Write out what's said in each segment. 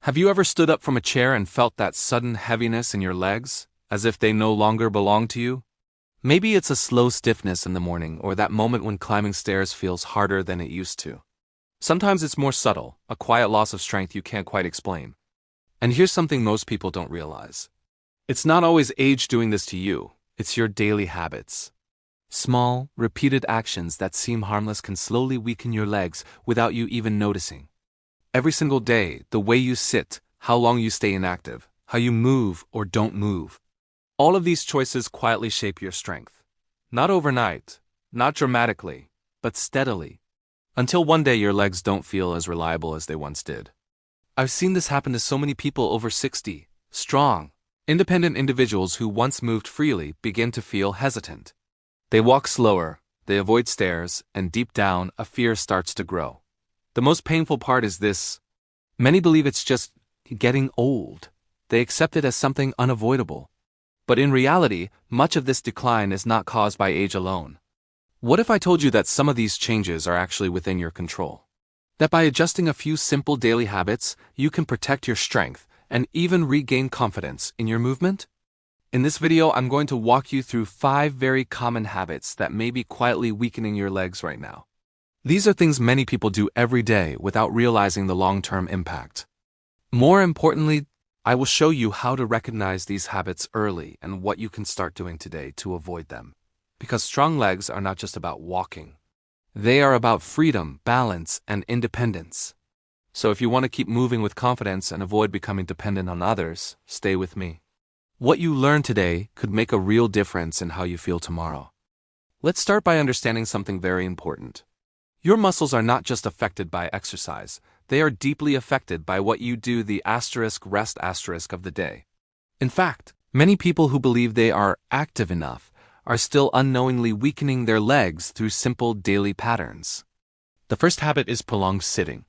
Have you ever stood up from a chair and felt that sudden heaviness in your legs, as if they no longer belong to you? Maybe it's a slow stiffness in the morning or that moment when climbing stairs feels harder than it used to. Sometimes it's more subtle, a quiet loss of strength you can't quite explain. And here's something most people don't realize. It's not always age doing this to you, it's your daily habits. Small, repeated actions that seem harmless can slowly weaken your legs without you even noticing. Every single day, the way you sit, how long you stay inactive, how you move or don't move. All of these choices quietly shape your strength. Not overnight, not dramatically, but steadily. Until one day your legs don't feel as reliable as they once did. I've seen this happen to so many people over 60, strong, independent individuals who once moved freely begin to feel hesitant. They walk slower, they avoid stairs, and deep down, a fear starts to grow. The most painful part is this. Many believe it's just getting old. They accept it as something unavoidable. But in reality, much of this decline is not caused by age alone. What if I told you that some of these changes are actually within your control? That by adjusting a few simple daily habits, you can protect your strength and even regain confidence in your movement? In this video, I'm going to walk you through 5 very common habits that may be quietly weakening your legs right now. These are things many people do every day without realizing the long-term impact. More importantly, I will show you how to recognize these habits early and what you can start doing today to avoid them. Because strong legs are not just about walking. They are about freedom, balance, and independence. So if you want to keep moving with confidence and avoid becoming dependent on others, stay with me. What you learn today could make a real difference in how you feel tomorrow. Let's start by understanding something very important. Your muscles are not just affected by exercise, they are deeply affected by what you do the rest of the day. In fact, many people who believe they are active enough are still unknowingly weakening their legs through simple daily patterns. The first habit is prolonged sitting.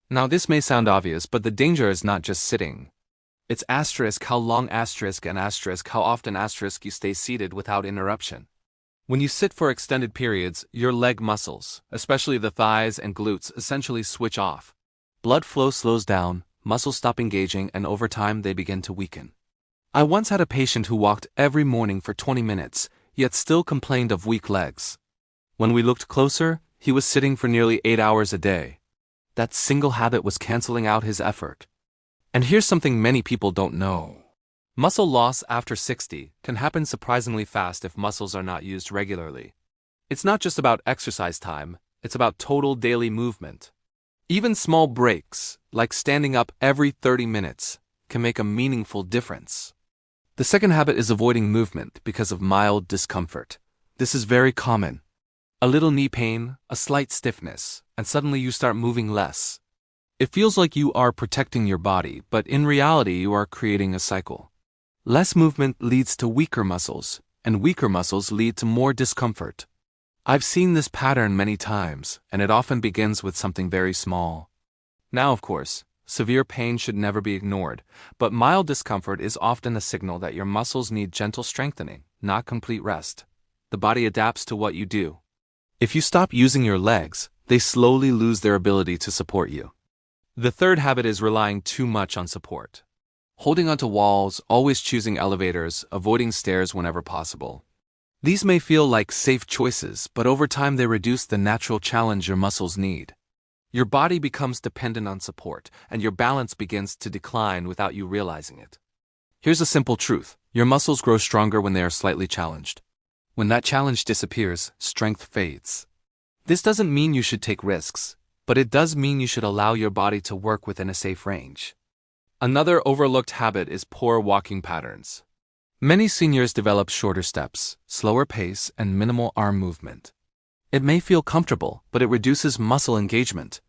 Now this may sound obvious, but the danger is not just sitting. It's how long and how often you stay seated without interruption. When you sit for extended periods, your leg muscles, especially the thighs and glutes, essentially switch off. Blood flow slows down, muscles stop engaging, and over time they begin to weaken. I once had a patient who walked every morning for 20 minutes, yet still complained of weak legs. When we looked closer, he was sitting for nearly 8 hours a day. That single habit was canceling out his effort. And here's something many people don't know. Muscle loss after 60 can happen surprisingly fast if muscles are not used regularly. It's not just about exercise time, it's about total daily movement. Even small breaks, like standing up every 30 minutes, can make a meaningful difference. The second habit is avoiding movement because of mild discomfort. This is very common. A little knee pain, a slight stiffness, and suddenly you start moving less. It feels like you are protecting your body, but in reality you are creating a cycle. Less movement leads to weaker muscles, and weaker muscles lead to more discomfort. I've seen this pattern many times, and it often begins with something very small. Now, of course, severe pain should never be ignored, but mild discomfort is often a signal that your muscles need gentle strengthening, not complete rest. The body adapts to what you do. If you stop using your legs, they slowly lose their ability to support you. The third habit is relying too much on support. Holding onto walls, always choosing elevators, avoiding stairs whenever possible. These may feel like safe choices, but over time they reduce the natural challenge your muscles need. Your body becomes dependent on support, and your balance begins to decline without you realizing it. Here's a simple truth. Your muscles grow stronger when they are slightly challenged. When that challenge disappears, strength fades. This doesn't mean you should take risks, but it does mean you should allow your body to work within a safe range. Another overlooked habit is poor walking patterns. Many seniors develop shorter steps, slower pace, and minimal arm movement. It may feel comfortable, but it reduces muscle engagement.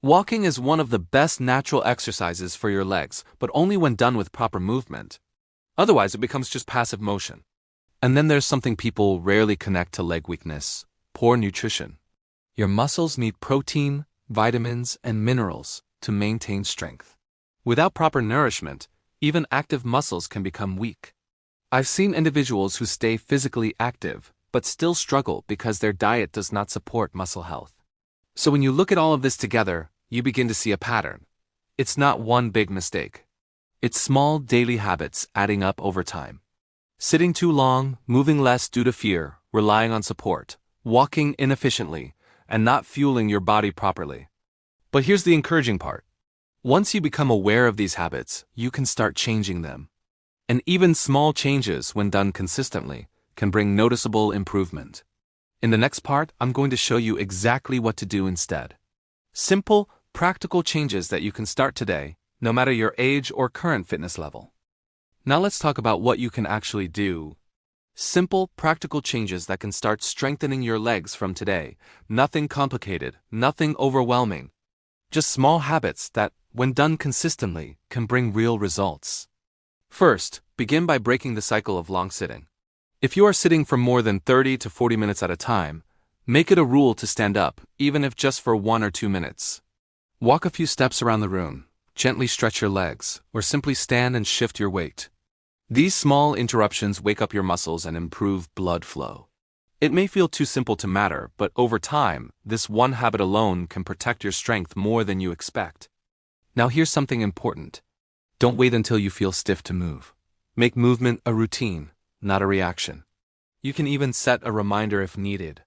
Walking is one of the best natural exercises for your legs, but only when done with proper movement. Otherwise, it becomes just passive motion. And then there's something people rarely connect to leg weakness: poor nutrition. Your muscles need protein, vitamins, and minerals to maintain strength. Without proper nourishment, even active muscles can become weak. I've seen individuals who stay physically active, but still struggle because their diet does not support muscle health. So when you look at all of this together, you begin to see a pattern. It's not one big mistake. It's small daily habits adding up over time. Sitting too long, moving less due to fear, relying on support, walking inefficiently, and not fueling your body properly. But here's the encouraging part. Once you become aware of these habits, you can start changing them. And even small changes, when done consistently, can bring noticeable improvement. In the next part, I'm going to show you exactly what to do instead. Simple, practical changes that you can start today, no matter your age or current fitness level. Now let's talk about what you can actually do. Simple, practical changes that can start strengthening your legs from today. Nothing complicated, nothing overwhelming. Just small habits that, when done consistently, can bring real results. First, begin by breaking the cycle of long sitting. If you are sitting for more than 30 to 40 minutes at a time, make it a rule to stand up, even if just for 1 or 2 minutes. Walk a few steps around the room, gently stretch your legs, or simply stand and shift your weight. These small interruptions wake up your muscles and improve blood flow. It may feel too simple to matter, but over time, this one habit alone can protect your strength more than you expect. Now here's something important. Don't wait until you feel stiff to move. Make movement a routine, not a reaction. You can even set a reminder if needed.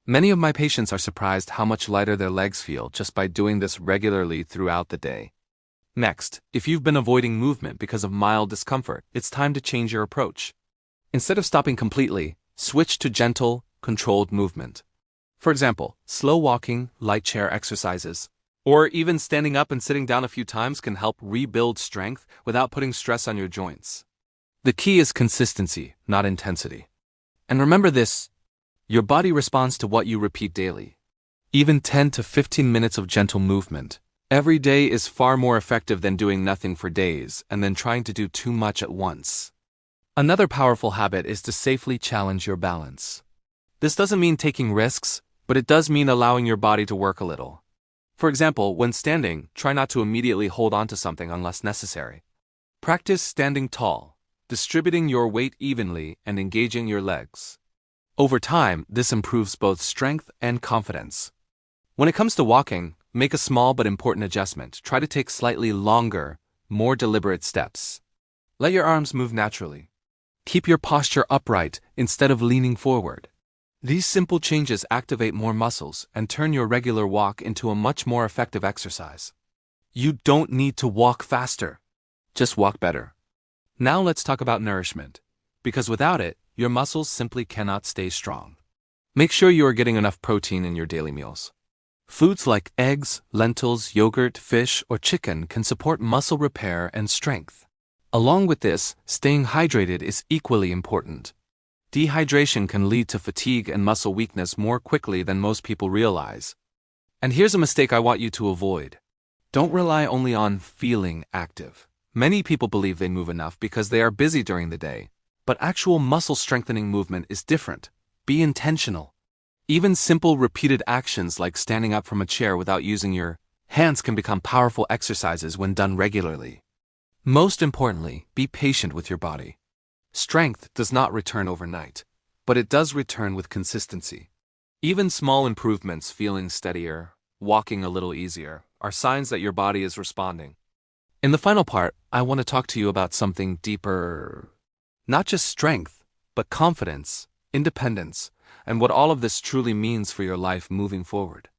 Many of my patients are surprised how much lighter their legs feel just by doing this regularly throughout the day. Next, if you've been avoiding movement because of mild discomfort, it's time to change your approach. Instead of stopping completely, switch to gentle, controlled movement. For example, slow walking, light chair exercises, or even standing up and sitting down a few times can help rebuild strength without putting stress on your joints. The key is consistency, not intensity. And remember this, your body responds to what you repeat daily. Even 10 to 15 minutes of gentle movement every day is far more effective than doing nothing for days and then trying to do too much at once. Another powerful habit is to safely challenge your balance. This doesn't mean taking risks, but it does mean allowing your body to work a little. For example, when standing, try not to immediately hold onto something unless necessary. Practice standing tall, distributing your weight evenly, and engaging your legs. Over time, this improves both strength and confidence. When it comes to walking, make a small but important adjustment. Try to take slightly longer, more deliberate steps. Let your arms move naturally. Keep your posture upright instead of leaning forward. These simple changes activate more muscles and turn your regular walk into a much more effective exercise. You don't need to walk faster. Just walk better. Now let's talk about nourishment, because without it, your muscles simply cannot stay strong. Make sure you are getting enough protein in your daily meals. Foods like eggs, lentils, yogurt, fish, or chicken can support muscle repair and strength. Along with this, staying hydrated is equally important. Dehydration can lead to fatigue and muscle weakness more quickly than most people realize. And here's a mistake I want you to avoid. Don't rely only on feeling active. Many people believe they move enough because they are busy during the day. But actual muscle strengthening movement is different. Be intentional. Even simple repeated actions like standing up from a chair without using your hands can become powerful exercises when done regularly. Most importantly, be patient with your body. Strength does not return overnight, but it does return with consistency. Even small improvements, feeling steadier, walking a little easier, are signs that your body is responding. In the final part, I want to talk to you about something deeper. Not just strength, but confidence, independence, and what all of this truly means for your life moving forward.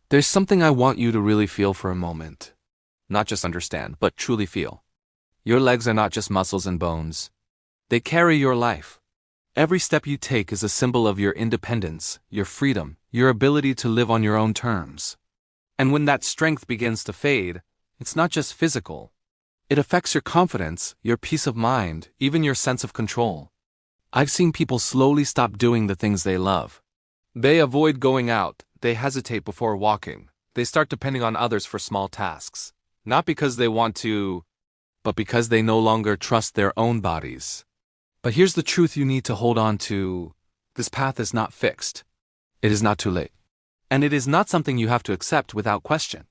There's something I want you to really feel for a moment. Not just understand, but truly feel. Your legs are not just muscles and bones. They carry your life. Every step you take is a symbol of your independence, your freedom, your ability to live on your own terms. And when that strength begins to fade, it's not just physical. It affects your confidence, your peace of mind, even your sense of control. I've seen people slowly stop doing the things they love. They avoid going out, they hesitate before walking, they start depending on others for small tasks. Not because they want to, but because they no longer trust their own bodies. But here's the truth you need to hold on to. This path is not fixed. It is not too late. And it is not something you have to accept without question.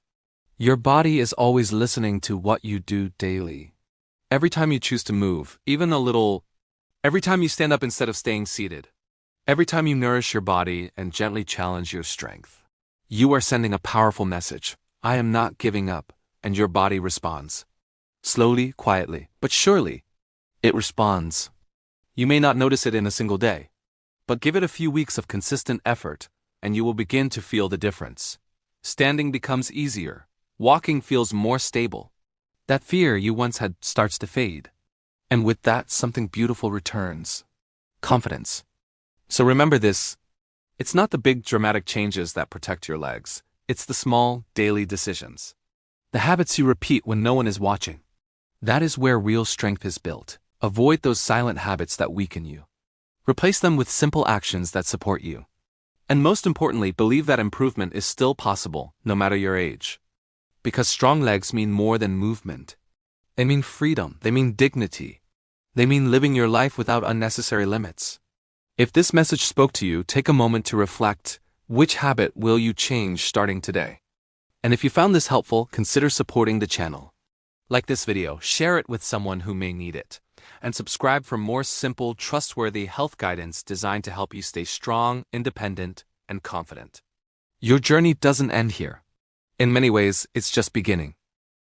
Your body is always listening to what you do daily. Every time you choose to move, even a little, every time you stand up instead of staying seated, every time you nourish your body and gently challenge your strength, you are sending a powerful message. I am not giving up. and your body responds. Slowly, quietly, but surely, it responds. You may not notice it in a single day, but give it a few weeks of consistent effort, and you will begin to feel the difference. Standing becomes easier. Walking feels more stable. That fear you once had starts to fade. And with that, something beautiful returns. Confidence. So remember this. It's not the big dramatic changes that protect your legs. It's the small, daily decisions. The habits you repeat when no one is watching. That is where real strength is built. Avoid those silent habits that weaken you. Replace them with simple actions that support you. And most importantly, believe that improvement is still possible, no matter your age. Because strong legs mean more than movement. They mean freedom. They mean dignity. They mean living your life without unnecessary limits. If this message spoke to you, take a moment to reflect. Which habit will you change starting today? And if you found this helpful, consider supporting the channel. Like this video, share it with someone who may need it, and subscribe for more simple, trustworthy health guidance designed to help you stay strong, independent, and confident. Your journey doesn't end here. In many ways, it's just beginning.